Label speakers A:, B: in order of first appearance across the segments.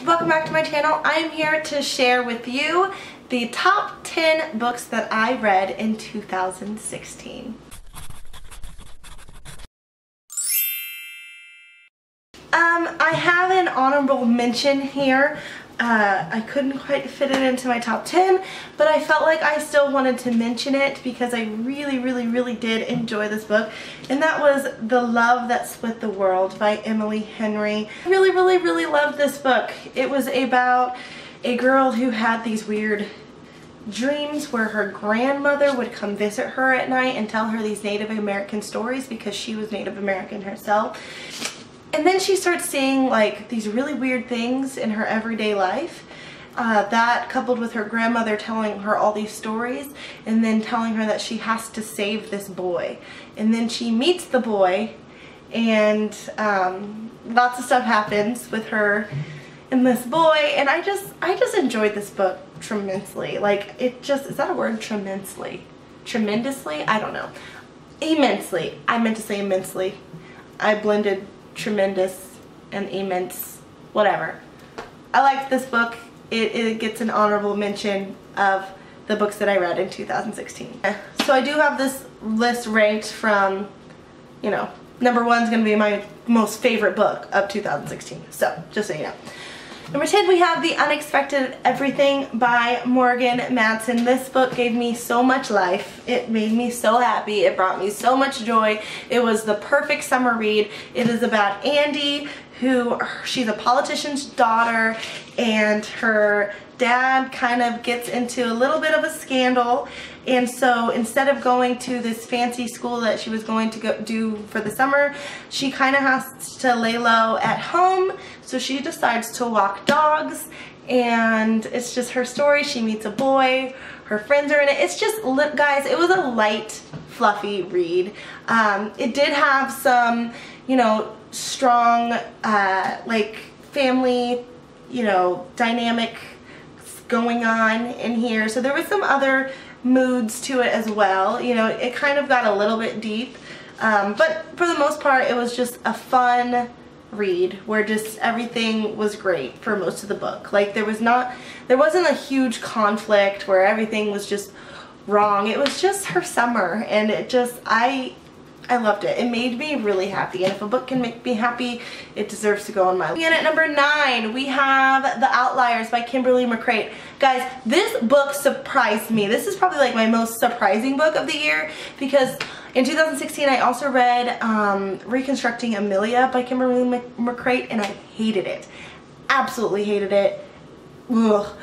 A: Welcome back to my channel. I'm here to share with you the top 10 books that I read in 2016. I have an honorable mention here. I couldn't quite fit it into my top 10, but I felt like I still wanted to mention it because I really did enjoy this book, and that was The Love That Split the World by Emily Henry. I really loved this book. It was about a girl who had these weird dreams where her grandmother would come visit her at night and tell her these Native American stories because she was Native American herself. And then she starts seeing like these really weird things in her everyday life. That coupled with her grandmother telling her all these stories and then telling her that she has to save this boy. And then she meets the boy and lots of stuff happens with her and this boy, and I just enjoyed this book tremendously. Like, it just, is that a word? Tremendously? Tremendously? I don't know. Immensely. I meant to say immensely. I blended tremendous and immense, whatever. I liked this book. It gets an honorable mention of the books that I read in 2016. So I do have this list ranked from, you know, number 1 is going to be my most favorite book of 2016. So, just so you know. Number 10, we have The Unexpected Everything by Morgan Matson. This book gave me so much life. It made me so happy. It brought me so much joy. It was the perfect summer read. It is about Andy, she's a politician's daughter, and her dad kind of gets into a little bit of a scandal, and so instead of going to this fancy school that she was going to go do for the summer, she kind of has to lay low at home, so she decides to walk dogs, and it's just her story. She meets a boy, her friends are in it. It's just, guys, it was a light, fluffy read. It did have some, you know, strong like family, you know, dynamic going on in here, so there was some other moods to it as well. You know, it kind of got a little bit deep, but for the most part it was just a fun read where just everything was great for most of the book. Like, there wasn't a huge conflict where everything was just wrong. It was just her summer, and it just, I loved it. It made me really happy, and if a book can make me happy, it deserves to go on my list. And at number 9, we have The Outliers by Kimberly McCreight. Guys, this book surprised me. This is probably like my most surprising book of the year, because in 2016 I also read Reconstructing Amelia by Kimberly McCreight, and I hated it. Absolutely hated it. Ugh.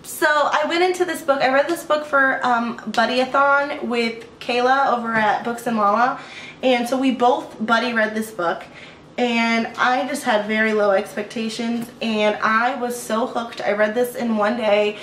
A: So I went into this book, I read this book for Buddy-a-thon with Kayla over at Books and Lala, and so we both buddy read this book, and I just had very low expectations, and I was so hooked. I read this in one day.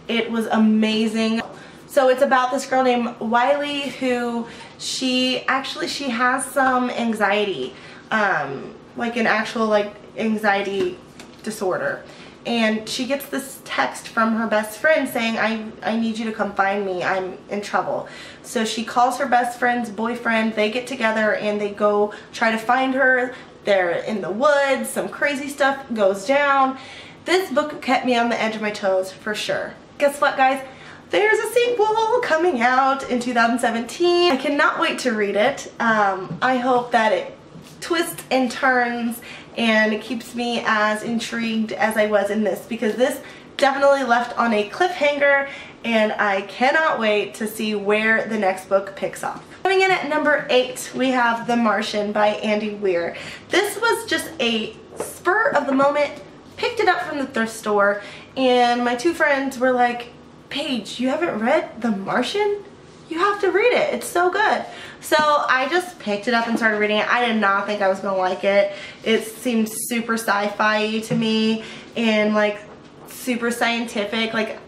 A: It was amazing. So it's about this girl named Wiley who she has some anxiety, like an actual like anxiety disorder. And she gets this text from her best friend saying, I need you to come find me, I'm in trouble. So she calls her best friend's boyfriend, they get together and they go try to find her. They're in the woods, some crazy stuff goes down. This book kept me on the edge of my toes for sure. Guess what, guys? There's a sequel coming out in 2017. I cannot wait to read it. I hope that it twists and turns and it keeps me as intrigued as I was in this, because this definitely left on a cliffhanger, and I cannot wait to see where the next book picks up. Coming in at number 8, we have The Martian by Andy Weir. This was just a spur of the moment, picked it up from the thrift store, and my 2 friends were like, Paige, you haven't read The Martian? You have to read it. It's so good. So I just picked it up and started reading it. I did not think I was going to like it. It seemed super sci-fi to me and like super scientific. Like,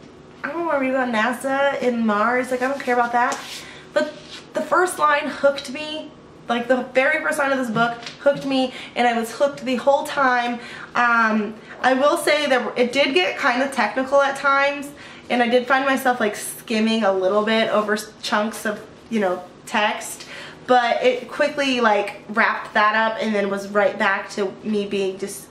A: I don't want to read about NASA and Mars. Like, I don't care about that. But the first line hooked me. Like, the very first line of this book hooked me, and I was hooked the whole time. I will say that it did get kind of technical at times, and I did find myself like skimming a little bit over chunks of, you know, text, but it quickly like wrapped that up and then was right back to me being just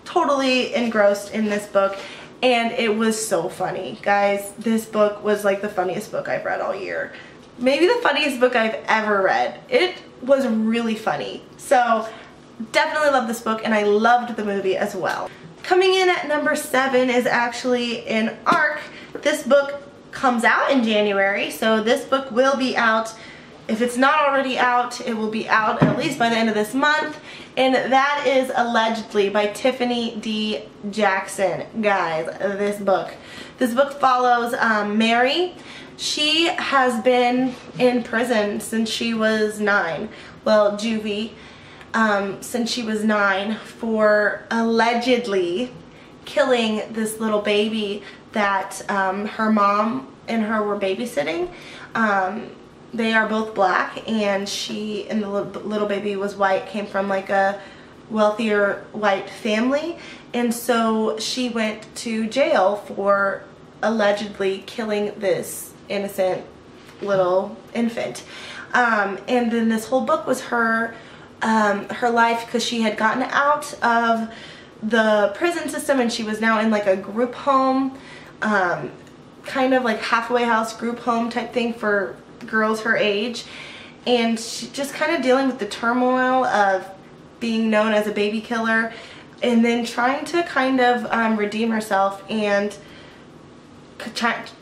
A: totally engrossed in this book, and it was so funny. Guys, this book was like the funniest book I've read all year. Maybe the funniest book I've ever read. It was really funny. So definitely love this book, and I loved the movie as well. Coming in at number 7 is actually an ARC. This book comes out in January, so this book will be out. If it's not already out, it will be out at least by the end of this month, and that is Allegedly by Tiffany D. Jackson. Guys, this book follows Mary. She has been in prison since she was 9. Well, juvie. Since she was 9 for allegedly killing this little baby that her mom and her were babysitting. They are both black, and she and the little baby was white, came from like a wealthier white family, and so she went to jail for allegedly killing this innocent little infant. And then this whole book was her life, because she had gotten out of the prison system and she was now in like a group home, kind of like halfway house group home type thing for girls her age, and she just kind of dealing with the turmoil of being known as a baby killer, and then trying to kind of redeem herself and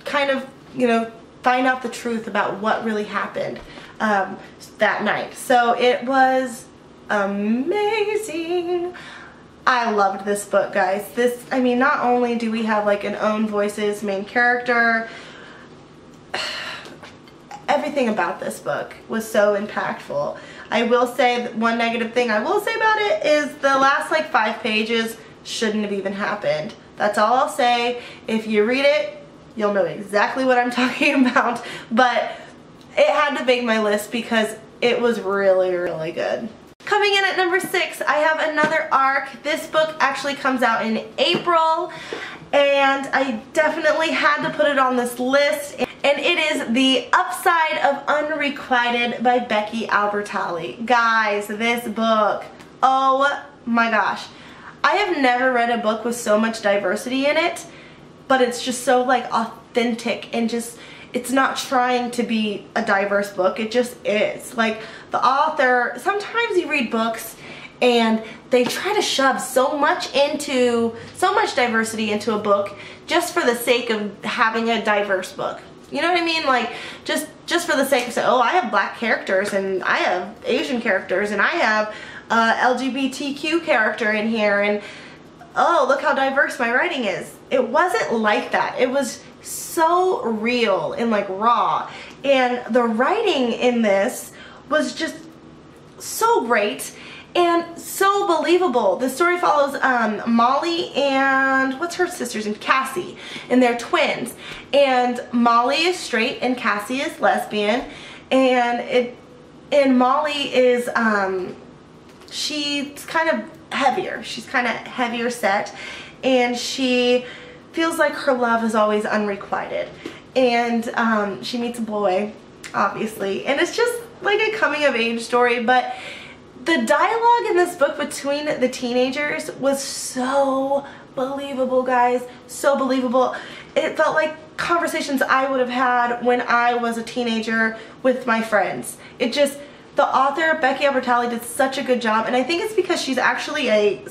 A: kind of, you know, find out the truth about what really happened that night. So it was amazing. I loved this book, guys. This, I mean, not only do we have like an Own Voices main character, everything about this book was so impactful. I will say that one negative thing I will say about it is the last like 5 pages shouldn't have even happened. That's all I'll say. If you read it, you'll know exactly what I'm talking about, but it had to make my list because it was really, really good. Coming in at number 6, I have another ARC. This book actually comes out in April, and I definitely had to put it on this list, and it is The Upside of Unrequited by Becky Albertalli. Guys, this book, oh my gosh. I have never read a book with so much diversity in it, but it's just so like authentic, and just, it's not trying to be a diverse book, it just is. Like, the author, sometimes you read books and they try to shove so much diversity into a book just for the sake of having a diverse book. You know what I mean? Like, just for the sake of saying, oh, I have black characters, and I have Asian characters, and I have LGBTQ character in here, and oh, look how diverse my writing is. It wasn't like that. It was so real and like raw, and the writing in this was just so great and so believable. The story follows Molly and what's her sister's name? Cassie, and they're twins, and Molly is straight and Cassie is lesbian, and Molly is she's kind of heavier. She's kind of heavier set, and she feels like her love is always unrequited, and she meets a boy, obviously, and it's just like a coming of age story. But the dialogue in this book between the teenagers was so believable, guys, so believable. It felt like conversations I would have had when I was a teenager with my friends. It just, the author, Becky Albertalli, did such a good job, and I think it's because she's actually a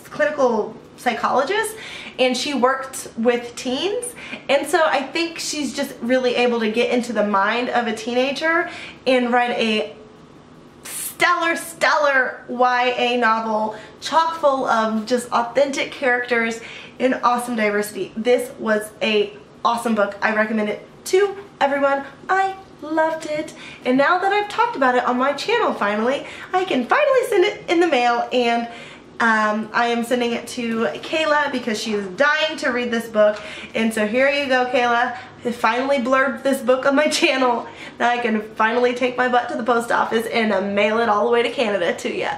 A: clinical psychologist, and she worked with teens, and so I think she's just really able to get into the mind of a teenager and write a stellar YA novel chock full of just authentic characters and awesome diversity. This was a awesome book. I recommend it to everyone. I loved it, and now that I've talked about it on my channel, finally, I can finally send it in the mail, and I am sending it to Kayla because she is dying to read this book, and so here you go, Kayla. I finally blurred this book on my channel. Now I can finally take my butt to the post office and mail it all the way to Canada to you.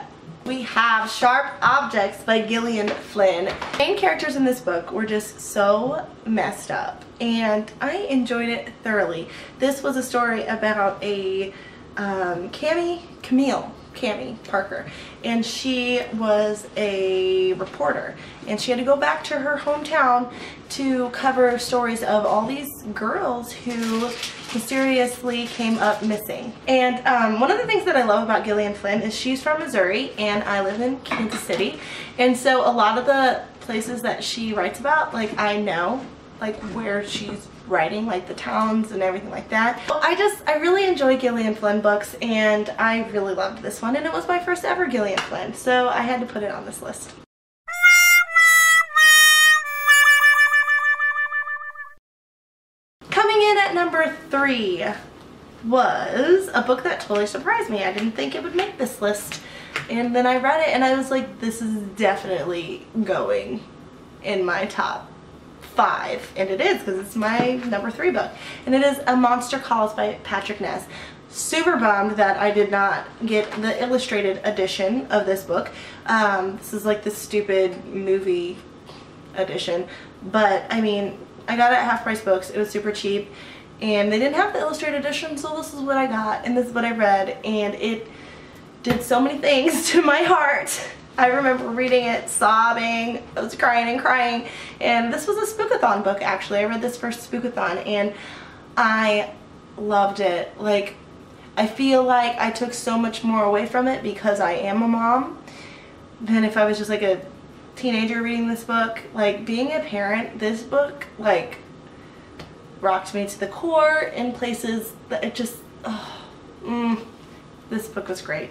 A: We have Sharp Objects by Gillian Flynn. The main characters in this book were just so messed up, and I enjoyed it thoroughly. This was a story about a Camille. Cammie Parker, and she was a reporter, and she had to go back to her hometown to cover stories of all these girls who mysteriously came up missing. And one of the things that I love about Gillian Flynn is she's from Missouri and I live in Kansas City, and so a lot of the places that she writes about, like, I know like where she's writing, like the towns and everything like that. I really enjoy Gillian Flynn books, and I really loved this one, and it was my first ever Gillian Flynn, so I had to put it on this list. Coming in at number 3 was a book that totally surprised me. I didn't think it would make this list, and then I read it and I was like, this is definitely going in my top 5, and it is, because it's my number 3 book, and it is A Monster Calls by Patrick Ness. Super bummed that I did not get the illustrated edition of this book. This is like the stupid movie edition, but I mean, I got it at Half Price Books. It was super cheap, and they didn't have the illustrated edition, so this is what I got, and this is what I read, and it did so many things to my heart. I remember reading it, sobbing, I was crying and crying, and this was a spookathon book actually. I read this first spookathon and I loved it. Like, I feel like I took so much more away from it because I am a mom than if I was just like a teenager reading this book. Like, being a parent, this book like rocked me to the core in places that it just, this book was great.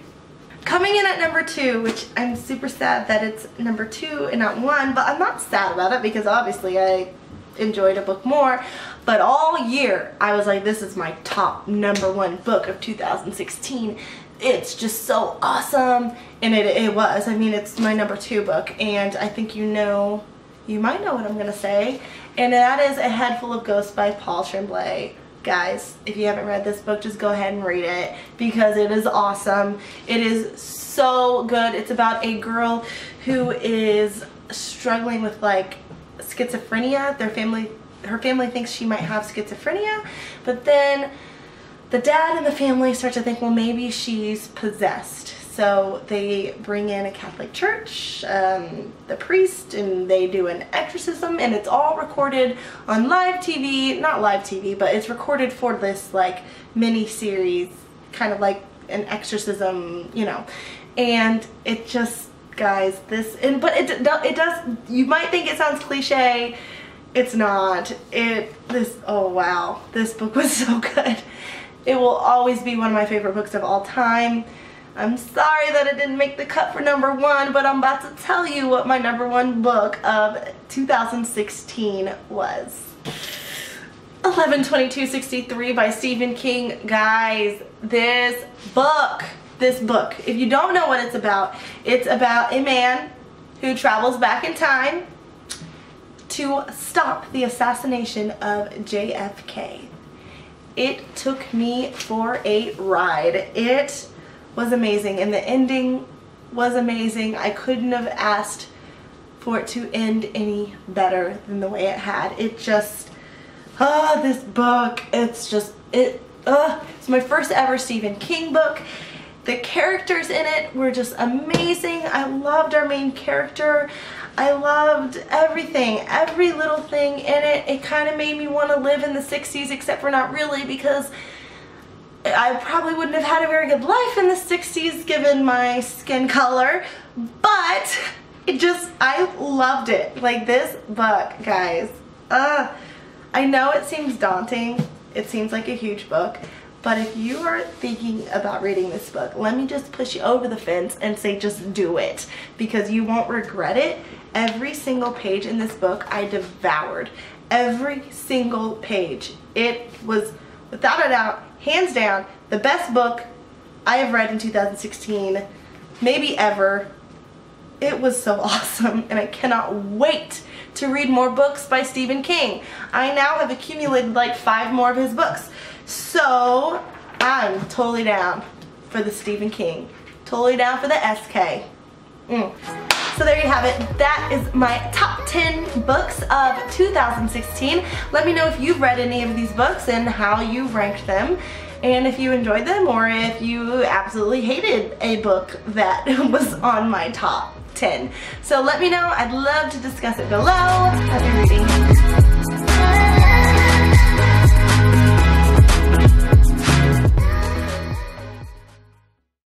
A: Coming in at number 2, which I'm super sad that it's number 2 and not 1, but I'm not sad about it because obviously I enjoyed a book more. But all year I was like, this is my top number 1 book of 2016. It's just so awesome, and it was. I mean, it's my number 2 book, and I think you might know what I'm gonna say, and that is A Head Full of Ghosts by Paul Tremblay. Guys, if you haven't read this book, just go ahead and read it because it is awesome. It is so good. It's about a girl who is struggling with like schizophrenia. Her family thinks she might have schizophrenia, but then the dad and the family start to think, well, maybe she's possessed. So they bring in a Catholic church, the priest, and they do an exorcism, and it's all recorded on live TV, not live TV, but it's recorded for this like mini series, kind of like an exorcism, you know. And it just, guys, but it does, you might think it sounds cliche. It's not. Oh wow, this book was so good. It will always be one of my favorite books of all time. I'm sorry that it didn't make the cut for number 1, but I'm about to tell you what my number 1 book of 2016 was. 11/22/63 by Stephen King. Guys, this book, if you don't know what it's about a man who travels back in time to stop the assassination of JFK. It took me for a ride. It was amazing, and the ending was amazing. I couldn't have asked for it to end any better than the way it had. It just, this book, it's my first ever Stephen King book. The characters in it were just amazing. I loved our main character. I loved everything, every little thing in it. It kind of made me want to live in the 60s, except for not really, because I probably wouldn't have had a very good life in the 60s given my skin color, but I loved it. Like, this book, guys, I know it seems daunting, it seems like a huge book, but if you are thinking about reading this book, let me just push you over the fence and say just do it, because you won't regret it. Every single page in this book I devoured. Every single page. It was, without a doubt, hands down, the best book I have read in 2016, maybe ever. It was so awesome, and I cannot wait to read more books by Stephen King. I now have accumulated like 5 more of his books. So I'm totally down for the Stephen King. Totally down for the SK. So there you have it. That is my top 10 books of 2016. Let me know if you've read any of these books and how you ranked them. and if you enjoyed them or if you absolutely hated a book that was on my top 10. So let me know. I'd love to discuss it below. Happy reading.